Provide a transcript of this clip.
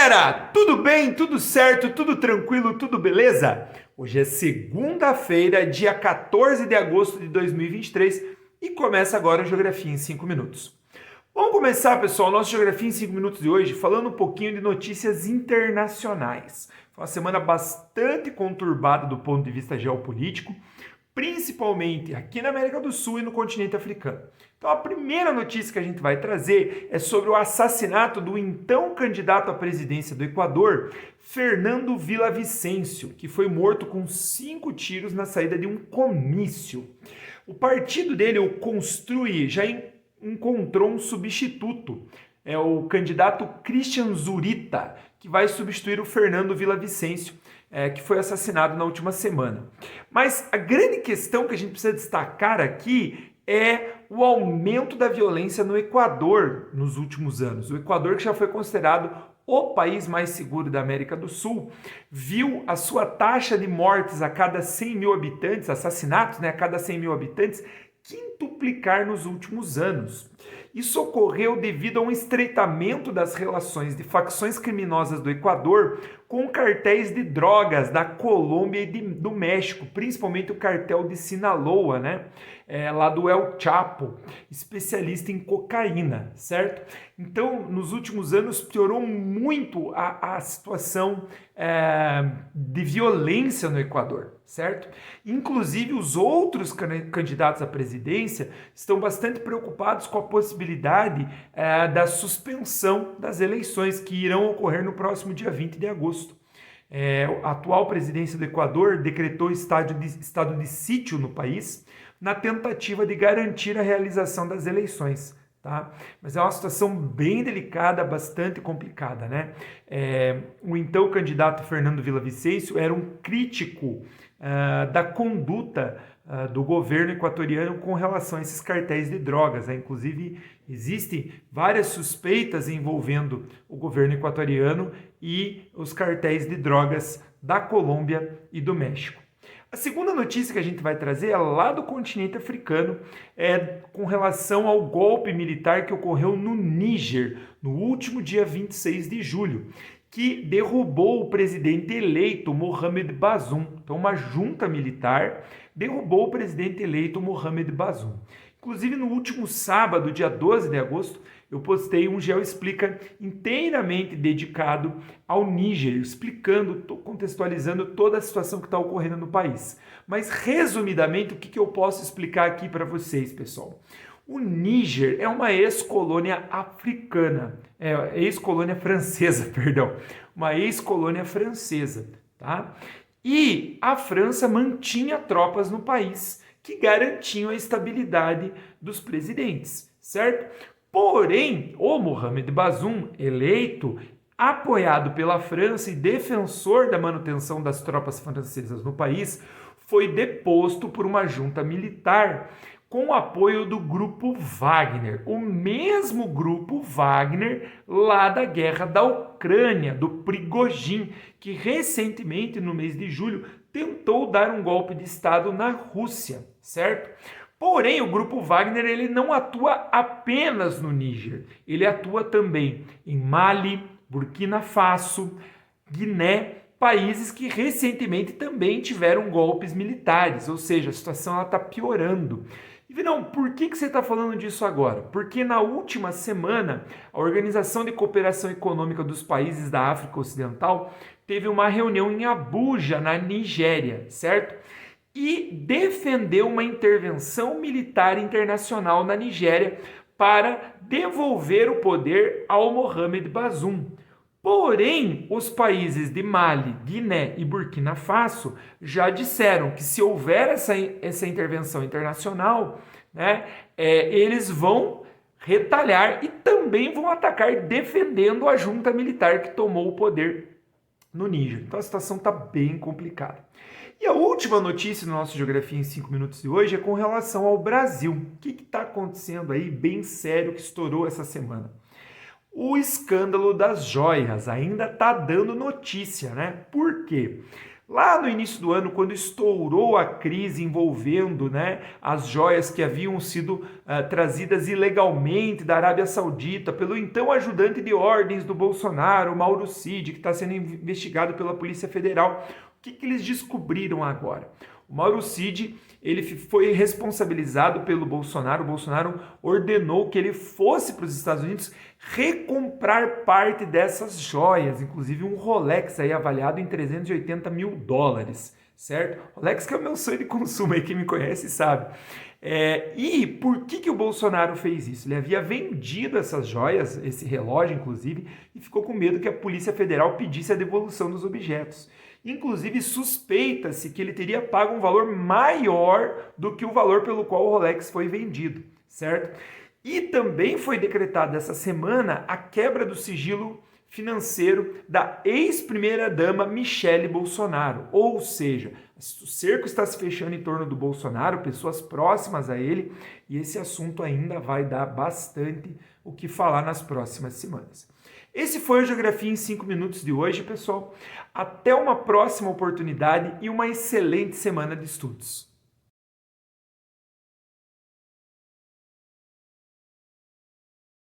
galera, tudo bem? Tudo certo? Tudo tranquilo? Tudo beleza? Hoje é segunda-feira, dia 14 de agosto de 2023 e começa agora o Geografia em 5 minutos. Vamos começar, pessoal, nosso Geografia em 5 minutos de hoje falando um pouquinho de notícias internacionais. Foi uma semana bastante conturbada do ponto de vista geopolítico, principalmente aqui na América do Sul e no continente africano. Então a primeira notícia que a gente vai trazer é sobre o assassinato do então candidato à presidência do Equador, Fernando Villavicencio, que foi morto com 5 tiros na saída de um comício. O partido dele, o Construye, já encontrou um substituto, é o candidato Christian Zurita, que vai substituir o Fernando Villavicencio, que foi assassinado na última semana. Mas a grande questão que a gente precisa destacar aqui é o aumento da violência no Equador nos últimos anos. O Equador, que já foi considerado o país mais seguro da América do Sul, viu a sua taxa de mortes a cada 100 mil habitantes, assassinatos, a cada 100 mil habitantes, quintuplicar nos últimos anos. Isso ocorreu devido a um estreitamento das relações de facções criminosas do Equador com cartéis de drogas da Colômbia e do México, principalmente o cartel de Sinaloa, lá do El Chapo, especialista em cocaína, certo? Então, nos últimos anos, piorou muito a situação de violência no Equador, certo? Inclusive, os outros candidatos à presidência estão bastante preocupados com a possibilidade da suspensão das eleições que irão ocorrer no próximo dia 20 de agosto. A atual presidência do Equador decretou estado de sítio no país na tentativa de garantir a realização das eleições. Tá? Mas é uma situação bem delicada, bastante complicada, o então candidato Fernando Villavicencio era um crítico da conduta do governo equatoriano com relação a esses cartéis de drogas. Inclusive, existem várias suspeitas envolvendo o governo equatoriano e os cartéis de drogas da Colômbia e do México. A segunda notícia que a gente vai trazer é lá do continente africano, com relação ao golpe militar que ocorreu no Níger, no último dia 26 de julho, que derrubou o presidente eleito Mohamed Bazoum. Então, uma junta militar derrubou o presidente eleito Mohamed Bazoum. Inclusive, no último sábado, dia 12 de agosto, eu postei um GeoExplica inteiramente dedicado ao Níger, explicando, contextualizando toda a situação que está ocorrendo no país. Mas, resumidamente, o que eu posso explicar aqui para vocês, pessoal? O Níger é uma ex-colônia africana, ex-colônia francesa, perdão, uma ex-colônia francesa, tá? E a França mantinha tropas no país que garantiam a estabilidade dos presidentes, certo? Porém, o Mohamed Bazoum, eleito, apoiado pela França e defensor da manutenção das tropas francesas no país, foi deposto por uma junta militar com o apoio do grupo Wagner, o mesmo grupo Wagner lá da guerra da Ucrânia, do Prigozhin, que recentemente, no mês de julho, tentou dar um golpe de Estado na Rússia, certo? Porém, o grupo Wagner ele não atua apenas no Níger, ele atua também em Mali, Burkina Faso, Guiné, países que recentemente também tiveram golpes militares, ou seja, a situação está piorando. E Virão, por que você está falando disso agora? Porque na última semana, a Organização de Cooperação Econômica dos Países da África Ocidental teve uma reunião em Abuja, na Nigéria, certo? E defendeu uma intervenção militar internacional na Nigéria para devolver o poder ao Mohamed Bazoum. Porém, os países de Mali, Guiné e Burkina Faso já disseram que se houver essa intervenção internacional, eles vão retalhar e também vão atacar defendendo a junta militar que tomou o poder no Níger. Então a situação está bem complicada. E a última notícia no nosso Geografia em 5 minutos de hoje é com relação ao Brasil. O que está acontecendo aí bem sério que estourou essa semana? O escândalo das joias ainda está dando notícia, Por quê? Lá no início do ano, quando estourou a crise envolvendo, né, as joias que haviam sido trazidas ilegalmente da Arábia Saudita pelo então ajudante de ordens do Bolsonaro, Mauro Cid, que está sendo investigado pela Polícia Federal, o que eles descobriram agora? O Mauro Cid, ele foi responsabilizado pelo Bolsonaro. O Bolsonaro ordenou que ele fosse para os Estados Unidos recomprar parte dessas joias, inclusive um Rolex aí avaliado em 380 mil dólares, certo? Rolex que é o meu sonho de consumo, aí quem me conhece sabe. E por que o Bolsonaro fez isso? Ele havia vendido essas joias, esse relógio inclusive, e ficou com medo que a Polícia Federal pedisse a devolução dos objetos. Inclusive, suspeita-se que ele teria pago um valor maior do que o valor pelo qual o Rolex foi vendido, certo? E também foi decretada essa semana a quebra do sigilo financeiro da ex-primeira-dama Michele Bolsonaro. Ou seja, o cerco está se fechando em torno do Bolsonaro, pessoas próximas a ele, e esse assunto ainda vai dar bastante o que falar nas próximas semanas. Esse foi o Geografia em 5 minutos de hoje, pessoal. Até uma próxima oportunidade e uma excelente semana de estudos.